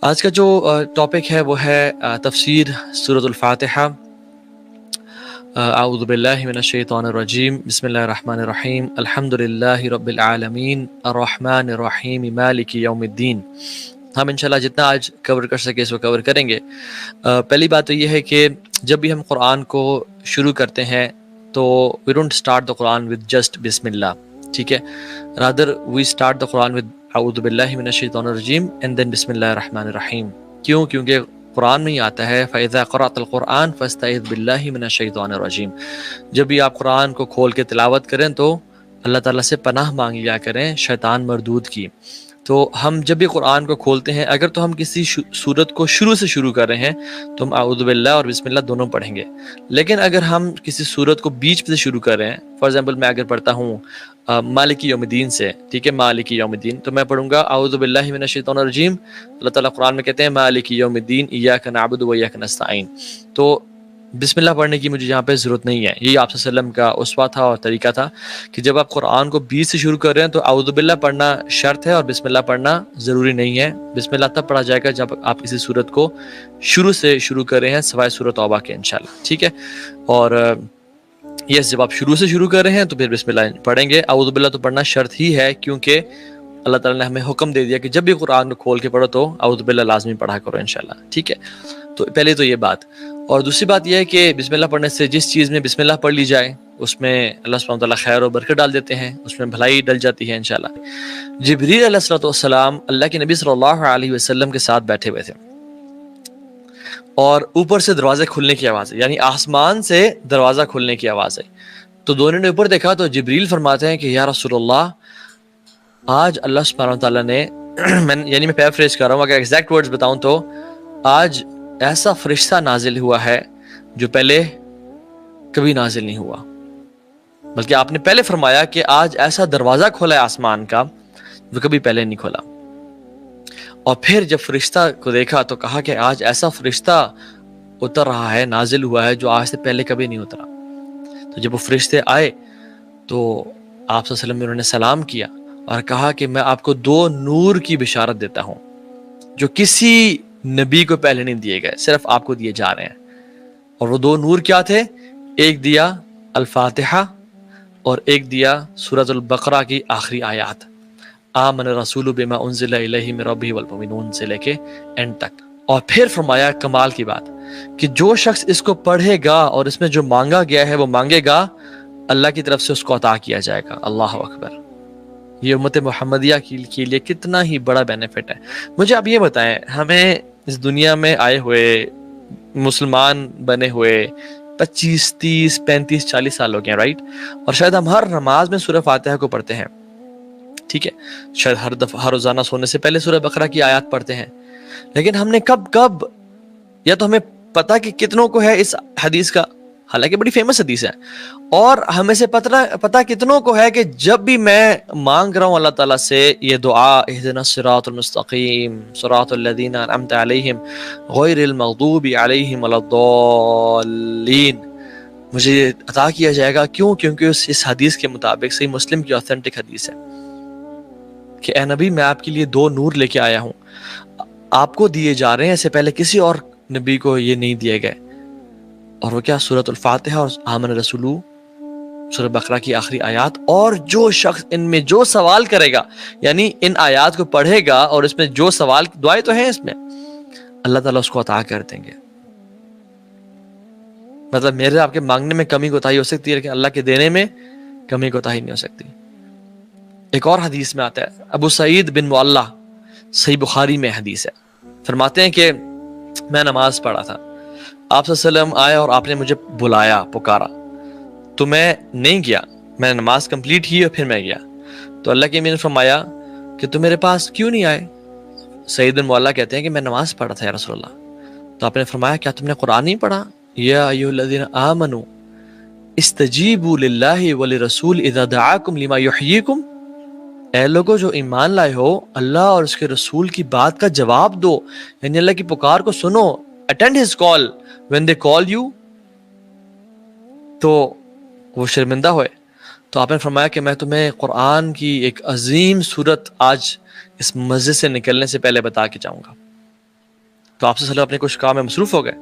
آج کا جو ٹاپک ہے وہ ہے تفسیر سورۃ الفاتحہ۔ اعوذ باللہ من الشیطان الرجیم، بسم اللہ الرحمن الرحیم، الحمد للہ رب العالمین، الرحمن الرحیم، مالک یوم الدین۔ ہم انشاءاللہ جتنا آج کور کر سکے اس کو کور کریں گے۔ پہلی بات تو یہ ہے کہ جب بھی ہم قرآن کو شروع کرتے ہیں تو we don't start the Quran with just بسم اللہ، ٹھیک ہے، rather we start the Quran with اعوذ باللہ من الشیطان الرجیم اینڈ دین بسم اللہ الرحمن الرحیم۔ کیونکہ قرآن میں ہی آتا ہے فَإِذَا قَرَأْتَ الْقُرْآنَ فَاسْتَعِذْ بِاللَّهِ مِنَ الشَّيْطَانِ الرَّجِيمِ۔ جب بھی آپ قرآن کو کھول کے تلاوت کریں تو اللہ تعالیٰ سے پناہ مانگ لیا کریں شیطان مردود کی۔ تو ہم جب بھی قرآن کو کھولتے ہیں، اگر تو ہم کسی سورت کو شروع سے شروع کر رہے ہیں تو ہم اعوذ باللہ اور بسم اللہ دونوں پڑھیں گے، لیکن اگر ہم کسی سورت کو بیچ سے شروع کر رہے ہیں، فار ایگزامپل میں اگر پڑھتا ہوں مالک یوم الدین سے، ٹھیک ہے، مالک یوم الدین، تو میں پڑھوں گا اعوذ باللہ من الشیطان الرجیم۔ اللہ تعالیٰ قرآن میں کہتے ہیں مالک یوم الدین ایاک نعبد و ایاک نستعین، تو بسم اللہ پڑھنے کی مجھے یہاں پہ ضرورت نہیں ہے۔ یہی آپ صلی اللہ علیہ وسلم کا اسوہ تھا اور طریقہ تھا کہ جب آپ قرآن کو بیچ سے شروع کر رہے ہیں تو اعوذ باللہ پڑھنا شرط ہے اور بسم اللہ پڑھنا ضروری نہیں ہے۔ بسم اللہ تب پڑھا جائے گا جب آپ کسی سورت کو شروع سے شروع کر رہے ہیں سوائے سورۃ توبہ کے، انشاءاللہ، ٹھیک ہے۔ اور یس، جب آپ شروع سے شروع کر رہے ہیں تو پھر بسم اللہ پڑھیں گے۔ اعوذ باللہ تو پڑھنا شرط ہی ہے، کیونکہ اللہ تعالیٰ نے ہمیں حکم دے دیا کہ جب بھی قرآن کو کھول کے پڑھو تو اعوذ باللہ لازمی پڑھا کرو انشاءاللہ، ٹھیک ہے۔ تو پہلے تو یہ بات، اور دوسری بات یہ ہے کہ بسم اللہ پڑھنے سے جس چیز میں بسم اللہ پڑھ لی جائے اس میں اللہ سبحانہ وتعالیٰ خیر و برکت ڈال دیتے ہیں، اس میں بھلائی ڈل جاتی ہے انشاءاللہ۔ جبریل علیہ السلام اللہ کے نبی صلی اللہ علیہ وسلم کے ساتھ بیٹھے ہوئے تھے اور اوپر سے دروازے کھلنے کی آواز ہے، یعنی آسمان سے دروازہ کھلنے کی آواز ہے۔ تو دونوں نے اوپر دیکھا تو جبریل فرماتے ہیں کہ یا رسول اللہ، آج اللہ سبحانہ وتعالیٰ نے یعنی میں پیرافریز کر رہا ہوں، اگر ایگزیکٹ ورڈز بتاؤں تو آج ایسا فرشتہ نازل ہوا ہے جو پہلے کبھی نازل نہیں ہوا، بلکہ آپ نے پہلے فرمایا کہ آج ایسا دروازہ کھولا ہے آسمان کا جو کبھی پہلے نہیں کھولا۔ اور پھر جب فرشتہ کو دیکھا تو کہا کہ آج ایسا فرشتہ اتر رہا ہے، نازل ہوا ہے جو آج سے پہلے کبھی نہیں اترا۔ تو جب وہ فرشتے آئے تو آپ صلی اللہ علیہ وسلم نے انہوں نے سلام کیا اور کہا کہ میں آپ کو دو نور کی بشارت دیتا ہوں جو کسی نبی کو پہلے نہیں دیے گئے، صرف آپ کو دیے جا رہے ہیں۔ اور وہ دو نور کیا تھے؟ ایک دیا الفاتحہ اور ایک دیا سورۃ البقرہ کی آخری آیات، آمن الرسول بما انزل الیہ من ربہ والمؤمنون سے لے کے اینڈ تک۔ اور پھر فرمایا کمال کی بات کہ جو شخص اس کو پڑھے گا اور اس میں جو مانگا گیا ہے وہ مانگے گا، اللہ کی طرف سے اس کو عطا کیا جائے گا۔ اللہ اکبر! یہ امت محمدیہ کے لیے کتنا ہی بڑا بینیفٹ ہے۔ مجھے آپ یہ بتائیں، ہمیں اس دنیا میں آئے ہوئے، مسلمان بنے ہوئے 25 30 35 40 سال ہو گئے، رائٹ؟ اور شاید ہم ہر نماز میں سورہ فاتحہ کو پڑھتے ہیں، ٹھیک ہے، شاید ہر روزانہ سونے سے پہلے سورہ بقرہ کی آیات پڑھتے ہیں، لیکن ہم نے کب یا تو ہمیں پتہ کہ کتنوں کو ہے اس حدیث کا، حالانکہ بڑی فیمس حدیث ہے، اور ہمیں سے پتہ کتنوں کو ہے کہ جب بھی میں مانگ رہا ہوں اللہ تعالیٰ سے یہ دعا اہدنا الصراط المستقیم صراط الذین انعمت علیہم غیر المغضوب علیہم ولا الضالین، مجھے یہ عطا کیا جائے گا۔ کیوں؟ کیونکہ اس حدیث کے مطابق صحیح مسلم کی اوتھینٹک حدیث ہے کہ اے نبی، میں آپ کے لیے دو نور لے کے آیا ہوں، آپ کو دیے جا رہے ہیں، اس سے پہلے کسی اور نبی کو یہ نہیں دیے گئے۔ اور وہ کیا؟ سورۃ الفاتحہ اور آمن الرسول، سورۃ بقرہ کی آخری آیات۔ اور جو شخص ان میں جو سوال کرے گا، یعنی ان آیات کو پڑھے گا اور اس میں جو سوال، دعائیں تو ہیں اس میں، اللہ تعالیٰ اس کو عطا کر دیں گے۔ مطلب میرے آپ کے مانگنے میں کمی کوتاہی ہو سکتی ہے، لیکن اللہ کے دینے میں کمی کوتاہی نہیں ہو سکتی۔ ایک اور حدیث میں آتا ہے، ابو سعید بن معلہ، صحیح بخاری میں حدیث ہے، فرماتے ہیں کہ میں نماز پڑھا تھا، آپ صلی اللہ علیہ وسلم آئے اور آپ نے مجھے بلایا، پکارا، تو میں نہیں گیا، میں نے نماز کمپلیٹ کی اور پھر میں گیا۔ تو اللہ کے امین نے فرمایا کہ تم میرے پاس کیوں نہیں آئے؟ سعید بن معلہ کہتے ہیں کہ میں نماز پڑھا تھا یا رسول اللہ۔ تو آپ نے فرمایا کیا تم نے قرآن نہیں پڑھا؟ یا ایھا الذین آمنوا استجیبوا للہ ولرسول اذا دعاکم لما یحییکم، اے لوگو جو ایمان لائے ہو، اللہ اور اس کے رسول کی بات کا جواب دو، یعنی اللہ کی پکار کو سنو، attend his call when they call you، تو وہ شرمندہ ہوئے۔ تو آپ نے فرمایا کہ میں تمہیں قرآن کی ایک عظیم صورت آج اس مسجد سے نکلنے سے پہلے بتا کے جاؤں گا۔ تو آپ صلی اللہ علیہ وسلم اپنے کچھ کام میں مصروف ہو گئے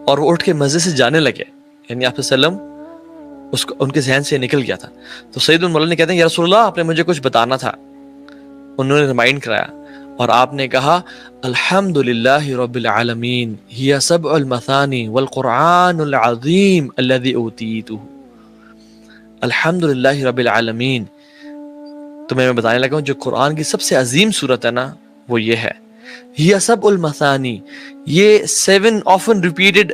اور وہ اٹھ کے مسجد سے جانے لگے، یعنی آپ صلی اللہ علیہ وسلم ان کے ذہن سے نکل گیا تھا. تو سعید بن مولا کہتے ہیں یا رسول اللہ آپ نے مجھے کچھ بتانا تھا. انہوں نے ریمائنڈ کرایا اور آپ نے کہا الحمد للہ رب العالمین ہی سبع المثانی والقرآن العظیم الذی اوتیتہ. الحمد للہ رب العالمین، تو میں بتانے لگا ہوں جو قرآن کی سب سے عظیم صورت ہے نا وہ یہ ہے. ہی سبع المثانی، یہ 7 often repeated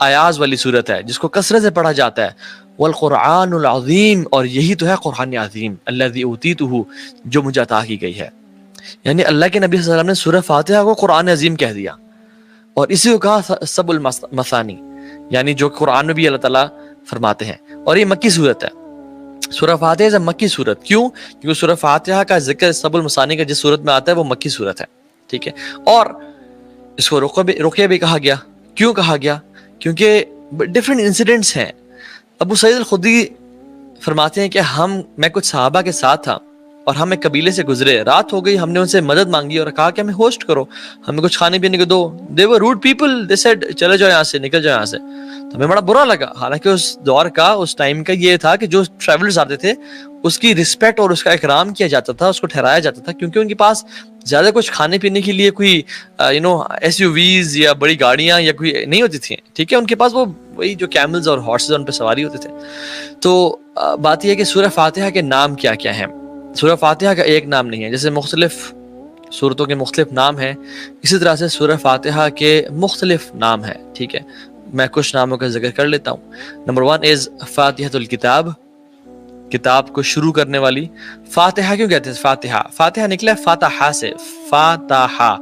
آیاز والی صورت ہے جس کو کثرت سے پڑھا جاتا ہے. والقرآن العظیم، اور یہی تو ہے قرآن عظیم، الذی اوتیتہ، جو مجھے عطا کی گئی ہے. یعنی اللہ کے نبی صلی اللہ علیہ وسلم نے سورہ فاتحہ کو قرآن عظیم کہہ دیا اور اسی کو کہا سبع المثانی، یعنی جو قرآن میں بھی اللہ تعالیٰ فرماتے ہیں. اور یہ مکی صورت ہے. سورہ فاتحہ سے مکی صورت، کیوں؟ کیونکہ سورہ فاتحہ کا ذکر سبع المثانی کا جس صورت میں آتا ہے وہ مکی صورت ہے. ٹھیک ہے. اور اس کو رقیہ بھی کہا گیا. کیوں کہا گیا؟ کیونکہ ڈفرینٹ انسیڈنٹس ہیں. ابو سعید الخدری فرماتے ہیں کہ میں کچھ صحابہ کے ساتھ تھا اور ہم ایک قبیلے سے گزرے، رات ہو گئی، ہم نے ان سے مدد مانگی اور کہا کہ ہمیں ہوسٹ کرو، ہمیں کچھ کھانے پینے کو دو. they were rude people, they said چلے جاؤ یہاں سے، نکل جاؤ یہاں سے. تو ہمیں بڑا برا لگا، حالانکہ اس دور کا، اس ٹائم کا یہ تھا کہ جو ٹریولرز آتے تھے اس کی رسپیکٹ اور اس کا اکرام کیا جاتا تھا، اس کو ٹھہرایا جاتا تھا، کیونکہ ان کے پاس زیادہ کچھ کھانے پینے کے لیے کوئی SUVs یا بڑی گاڑیاں یا کوئی نہیں ہوتی تھیں. ٹھیک ہے. ان کے پاس وہی جو کیملز اور ہارسز ان پہ سواری ہوتے تھے. تو بات یہ ہے کہ سورہ فاتحہ کے نام کیا کیا ہیں. سورہ فاتحہ کا ایک نام نہیں ہے، جیسے مختلف سورتوں کے مختلف نام ہیں، اسی طرح سے سورہ فاتحہ کے مختلف نام ہیں. ٹھیک ہے. میں کچھ ناموں کا ذکر کر لیتا ہوں. نمبر 1 از فاتحۃ الکتاب، کتاب کو شروع کرنے والی. فاتحہ کیوں کہتے ہیں؟ فاتحہ نکلا ہے فاتحہ سے، فاتحہ،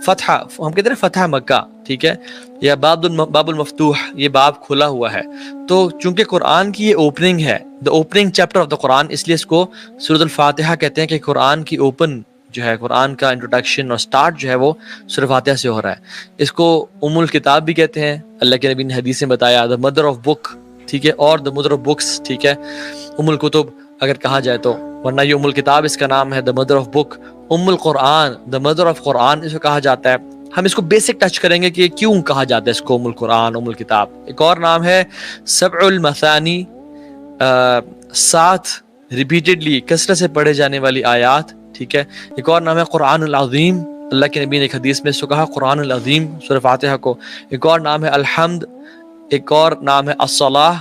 فتح، ہم کہتے ہیں فتح مکہ. ٹھیک ہے. یا باب المفتوح، یہ باب کھلا ہوا ہے. تو چونکہ قرآن کی یہ اوپننگ ہے، the opening chapter of the Quran, اس لیے اس کو سورۃ الفاتحہ کہتے ہیں کہ قرآن کی اوپن جو ہے، قرآن کا انٹروڈکشن اور سٹارٹ جو ہے وہ سورہ فاتحہ سے ہو رہا ہے. اس کو الکتاب بھی کہتے ہیں، اللہ کے نبی نے حدیث میں بتایا دا مدر آف بک. ٹھیک ہے. اور دا مدر آف بکس. ٹھیک ہے. الکتب اگر کہا جائے تو، ورنہ یہ الکتاب اس کا نام ہے، دا مدر آف بک. القرآن، دا مدر آف قرآن اس کو کہا جاتا ہے. ہم اس کو بیسک ٹچ کریں گے کہ کیوں کہا جاتا ہے اس کو القرآن، الکتاب. ایک اور نام ہے سبع المثانی، 7 ریپیٹڈلی کثرت سے پڑھے جانے والی آیات. ٹھیک ہے. ایک اور نام ہے قرآن العظیم، اللہ کے نبی نے ایک حدیث میں اس کو کہا قرآن العظیم سورہ فاتحہ کو. ایک اور نام ہے الحمد. ایک اور نام ہے الصلاۃ،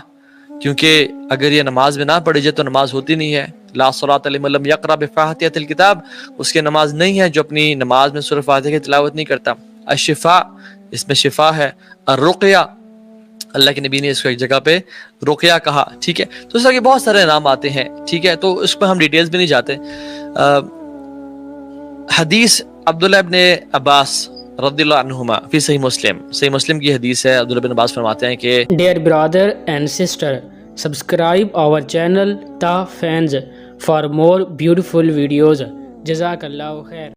کیونکہ اگر یہ نماز میں نہ پڑھی جائے تو نماز ہوتی نہیں ہے. لا صلاۃ لمن لم یقرأ بفاتحۃ الکتاب، اس کی نماز نہیں ہے جو اپنی نماز میں سورہ فاتحہ کی تلاوت نہیں کرتا. الشفاء، اس میں شفا ہے. الرقیہ، اللہ کے نبی نے اس کو ایک جگہ پہ رقیہ کہا. ٹھیک ہے. تو اس طرح کے بہت سارے نام آتے ہیں. ٹھیک ہے. تو اس پہ ہم ڈیٹیلز بھی نہیں جاتے. حدیث عبداللہ ابن عباس رضی اللہ عنہما فی صحیح مسلم کی حدیث ہے. عبداللہ بن عباس فرماتے ہیں کہ Dear brother and sister, subscribe our channel Ta Fans for more beautiful videos. جزاک اللہ خیر.